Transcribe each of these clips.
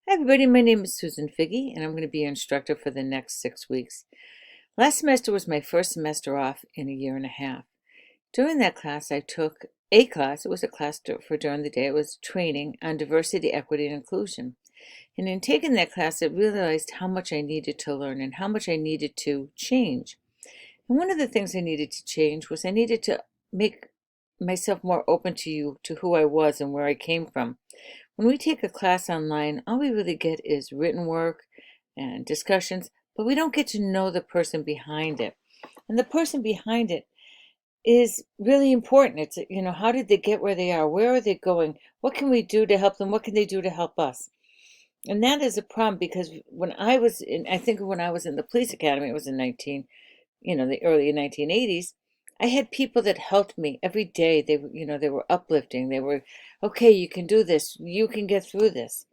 Hi everybody, my name is Susan Figge and I'm going to be your instructor for the next 6 weeks. Last semester was my first semester off in a year and a half. During that class I took a class, it was a class for during the day, it was training on diversity, equity, and inclusion. And in taking that class I realized how much I needed to learn and how much I needed to change. And one of the things I needed to change was I needed to make myself more open to you, to who I was and where I came from. When we take a class online, all we really get is written work and discussions, but we don't get to know the person behind it. And the person behind it is really important. It's, how did they get where they are? Where are they going? What can we do to help them? What can they do to help us? And that is a problem because I think when I was in the police academy, it was in the early 1980s, I had people that helped me every day. They were uplifting. They were, okay, you can do this. You can get through this.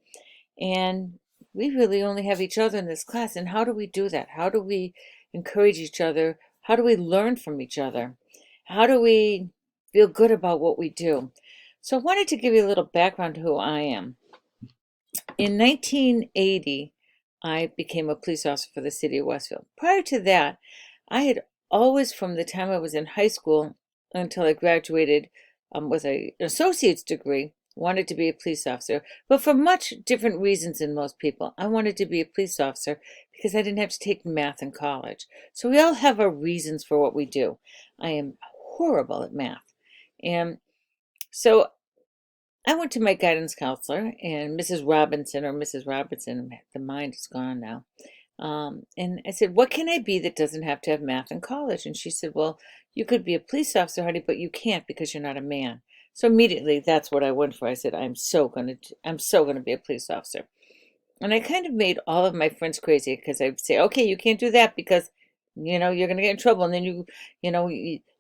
And we really only have each other in this class. And how do we do that? How do we encourage each other? How do we learn from each other? How do we feel good about what we do? So I wanted to give you a little background to who I am. In 1980, I became a police officer for the city of Westfield. Prior to that, I had always, from the time I was in high school until I graduated with an associate's degree, wanted to be a police officer, but for much different reasons than most people. I wanted to be a police officer because I didn't have to take math in college. So we all have our reasons for what we do. I am horrible at math. And so I went to my guidance counselor and Mrs. Robinson, the mind is gone now. And I said, what can I be that doesn't have to have math in college? And she said, well, you could be a police officer, honey, but you can't because you're not a man. So immediately that's what I went for. I said, I'm so gonna be a police officer. And I kind of made all of my friends crazy because I'd say, okay, you can't do that because, you're going to get in trouble. And then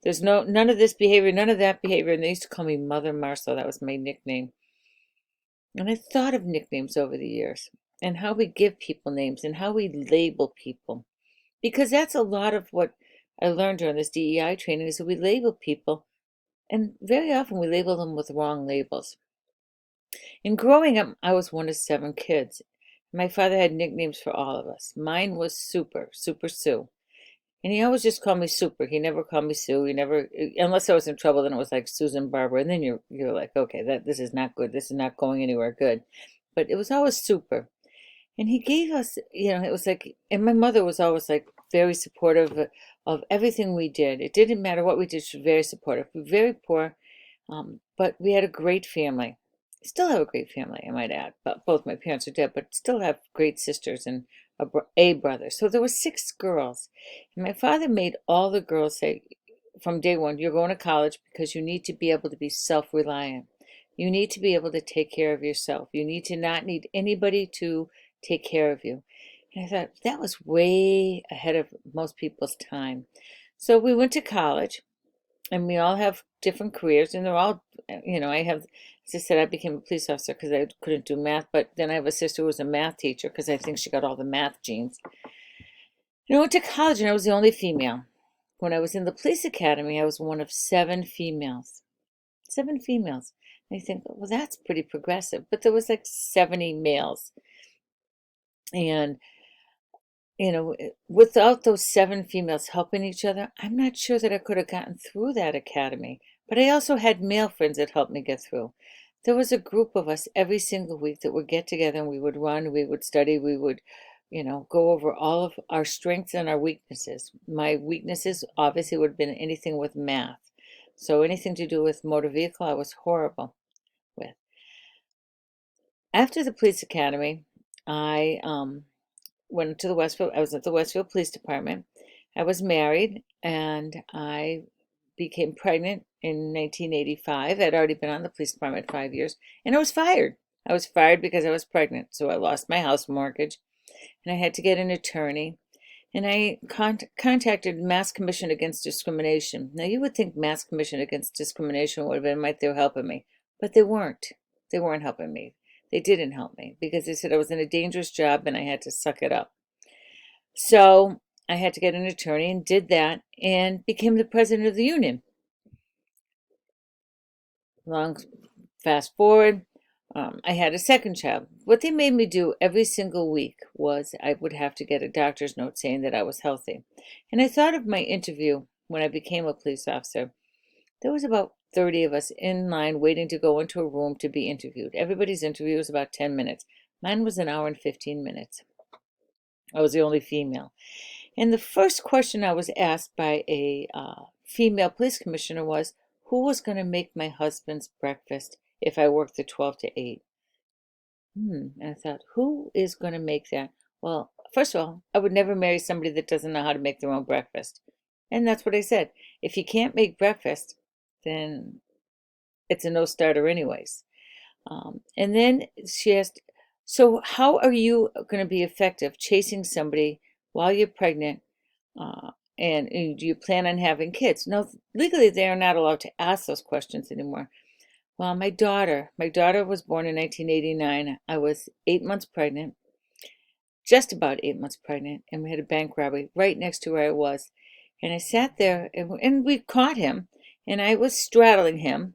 there's none of this behavior, none of that behavior. And they used to call me Mother Marcel. That was my nickname. And I thought of nicknames over the years and how we give people names and how we label people. Because that's a lot of what I learned during this DEI training is that we label people. And very often we label them with wrong labels. In growing up, I was one of 7 kids. My father had nicknames for all of us. Mine was Super, Super Sue. And he always just called me Super. He never called me Sue. He never, unless I was in trouble, then it was like Susan Barbara. And then you're like, okay, this is not good. This is not going anywhere good. But it was always Super. And he gave us, it was like, and my mother was always like very supportive of everything we did. It didn't matter what we did, she was very supportive. We were very poor, but we had a great family. Still have a great family, I might add. But both my parents are dead, but still have great sisters and a brother. So there were 6 girls. And my father made all the girls say from day one, you're going to college because you need to be able to be self-reliant. You need to be able to take care of yourself. You need to not need anybody to take care of you. And I thought that was way ahead of most people's time. So we went to college and we all have different careers and they're all, as I said, I became a police officer because I couldn't do math, but then I have a sister who was a math teacher because I think she got all the math genes. And I went to college and I was the only female. When I was in the police academy, I was one of 7 females. 7 females. And I think, well, that's pretty progressive. But there was like 70 males. And, without those 7 females helping each other, I'm not sure that I could have gotten through that academy. But I also had male friends that helped me get through. There was a group of us every single week that would get together and we would run, we would study, we would, go over all of our strengths and our weaknesses. My weaknesses obviously would have been anything with math. So anything to do with motor vehicle, I was horrible with. After the police academy, I went to the Westfield. I was at the Westfield Police Department. I was married, and I became pregnant in 1985. I'd already been on the police department 5 years, and I was fired. I was fired because I was pregnant, so I lost my house mortgage, and I had to get an attorney. And I contacted Mass Commission Against Discrimination. Now, you would think Mass Commission Against Discrimination would have been right there helping me, but they weren't. They weren't helping me. They didn't help me because they said I was in a dangerous job and I had to suck it up. So I had to get an attorney and did that and became the president of the union. Long fast forward, I had a second child. What they made me do every single week was I would have to get a doctor's note saying that I was healthy. And I thought of my interview when I became a police officer. There was about 30 of us in line waiting to go into a room to be interviewed. Everybody's interview was about 10 minutes. Mine was an hour and 15 minutes. I was the only female. And the first question I was asked by a female police commissioner was, who was going to make my husband's breakfast if I worked the 12 to 8? And I thought, who is going to make that? Well, first of all, I would never marry somebody that doesn't know how to make their own breakfast. And that's what I said. If you can't make breakfast, then it's a no-starter anyways. And then she asked, so how are you going to be effective chasing somebody while you're pregnant? And do you plan on having kids? No, legally they are not allowed to ask those questions anymore. Well, my daughter was born in 1989. I was 8 months pregnant, just about 8 months pregnant, and we had a bank robbery right next to where I was. And I sat there, and we caught him, and I was straddling him,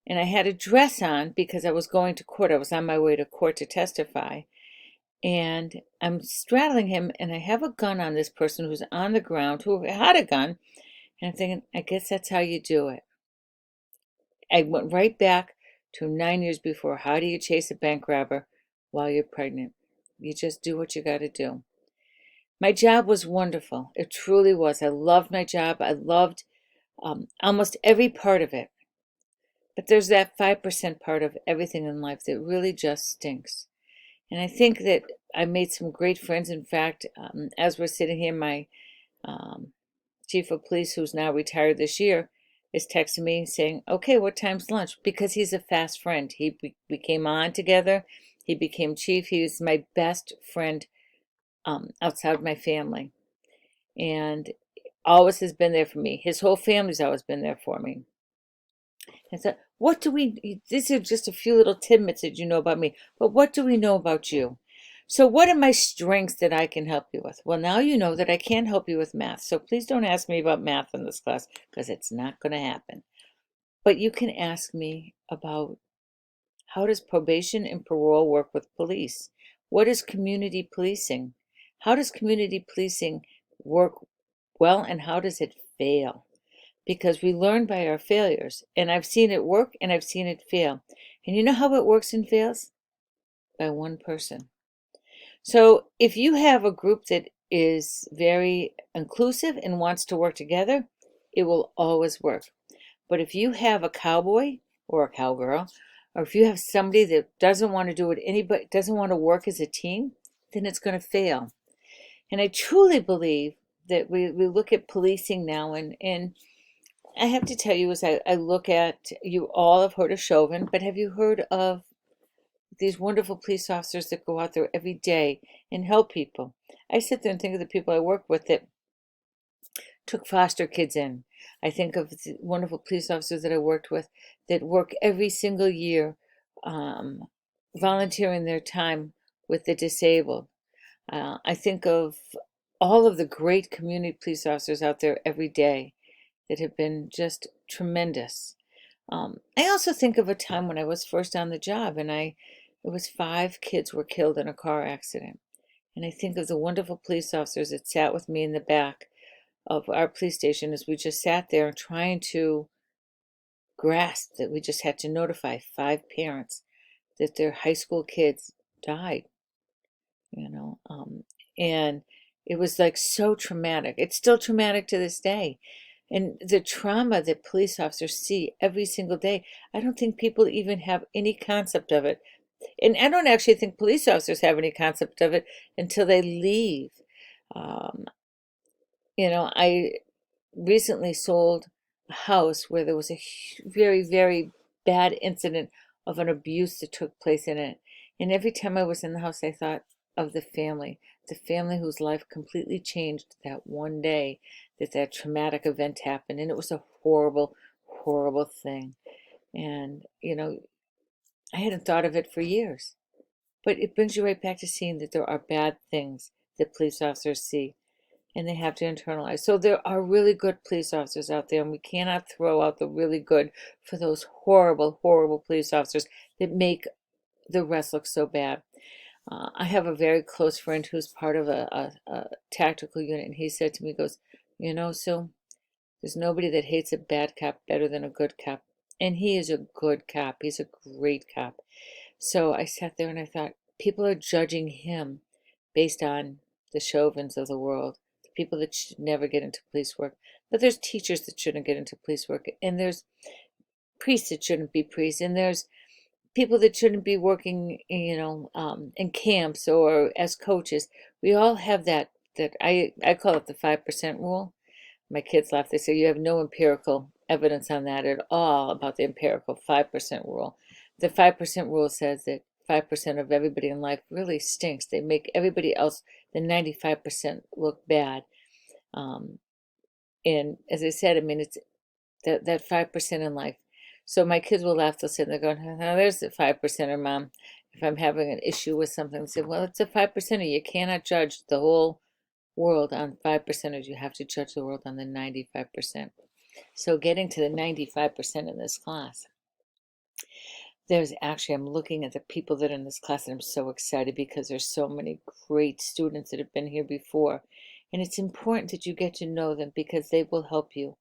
and I had a dress on because I was going to court. I was on my way to court to testify. And I'm straddling him, and I have a gun on this person who's on the ground, who had a gun. And I'm thinking, I guess that's how you do it. I went right back to 9 years before. How do you chase a bank robber while you're pregnant? You just do what you got to do. My job was wonderful. It truly was. I loved my job. I loved almost every part of it. But there's that 5% part of everything in life that really just stinks. And I think that I made some great friends. In fact, as we're sitting here, my chief of police, who's now retired this year, is texting me saying, okay, what time's lunch? Because he's a fast friend. We came on together. He became chief. He was my best friend outside my family. And always has been there for me. His whole family's always been there for me. And so, these are just a few little tidbits that you know about me, but what do we know about you? So what are my strengths that I can help you with? Well, now you know that I can't help you with math, so please don't ask me about math in this class because it's not going to happen. But you can ask me about how does probation and parole work with police? What is community policing? How does community policing work well, and how does it fail? Because we learn by our failures. And I've seen it work and I've seen it fail. And you know how it works and fails? By one person. So if you have a group that is very inclusive and wants to work together, it will always work. But if you have a cowboy or a cowgirl, or if you have somebody that doesn't want to do it, anybody doesn't want to work as a team, then it's going to fail. And I truly believe that we look at policing now, and I have to tell you, as I look at, you all have heard of Chauvin, but have you heard of these wonderful police officers that go out there every day and help people? I sit there and think of the people I work with that took foster kids in. I think of the wonderful police officers that I worked with that work every single year, volunteering their time with the disabled. I think of all of the great community police officers out there every day that have been just tremendous. I also think of a time when I was first on the job, and it was 5 kids were killed in a car accident. And I think of the wonderful police officers that sat with me in the back of our police station as we just sat there trying to grasp that we just had to notify 5 parents that their high school kids died, you know. And it was like so traumatic. It's still traumatic to this day. And the trauma that police officers see every single day, I don't think people even have any concept of it. And I don't actually think police officers have any concept of it until they leave. Um, I recently sold a house where there was a very, very bad incident of an abuse that took place in it. And every time I was in the house, I thought of the family whose life completely changed that one day that traumatic event happened. And it was a horrible, horrible thing. And, I hadn't thought of it for years. But it brings you right back to seeing that there are bad things that police officers see and they have to internalize. So there are really good police officers out there, and we cannot throw out the really good for those horrible, horrible police officers that make the rest looks so bad. I have a very close friend who's part of a tactical unit, and he said to me, he goes, Sue, there's nobody that hates a bad cop better than a good cop. And he is a good cop. He's a great cop. So I sat there and I thought, people are judging him based on the Chauvins of the world, the people that should never get into police work. But there's teachers that shouldn't get into police work, and there's priests that shouldn't be priests, and there's people that shouldn't be working, in camps or as coaches. We all have that I call it the 5% rule. My kids laugh. They say you have no empirical evidence on that at all about the empirical 5% rule. The 5% rule says that 5% of everybody in life really stinks. They make everybody else, the 95%, look bad. And as I said, I mean, it's that 5% in life. So my kids will laugh. They'll sit there going, "Oh, there's the 5%er, Mom." If I'm having an issue with something, they say, "Well, it's a 5%er. You cannot judge the whole world on 5%ers. You have to judge the world on the 95%. So getting to the 95% in this class, I'm looking at the people that are in this class, and I'm so excited because there's so many great students that have been here before. And it's important that you get to know them because they will help you.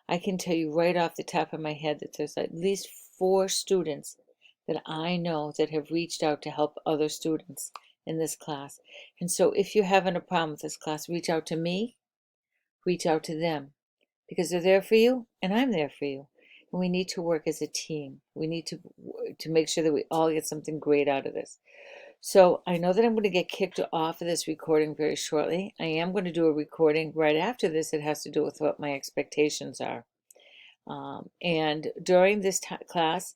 I can tell you right off the top of my head that there's at least 4 students that I know that have reached out to help other students in this class. And so if you're having a problem with this class, reach out to me, reach out to them, because they're there for you and I'm there for you. And we need to work as a team. We need to make sure that we all get something great out of this. So I know that I'm going to get kicked off of this recording very shortly. I am going to do a recording right after this. It has to do with what my expectations are. And during this class,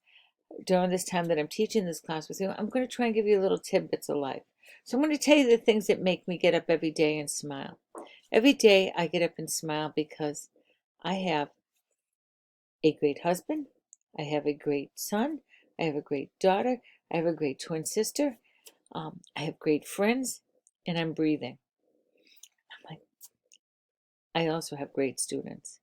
during this time that I'm teaching this class with you, I'm going to try and give you little tidbits of life. So I'm going to tell you the things that make me get up every day and smile. Every day I get up and smile because I have a great husband, I have a great son, I have a great daughter, I have a great twin sister, I have great friends, and I'm breathing. I'm like, I also have great students.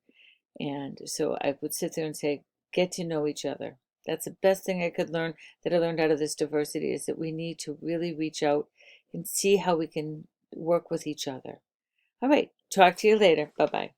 And so I would sit there and say, get to know each other. That's the best thing I could learn, that I learned out of this diversity, is that we need to really reach out and see how we can work with each other. All right, talk to you later. Bye-bye.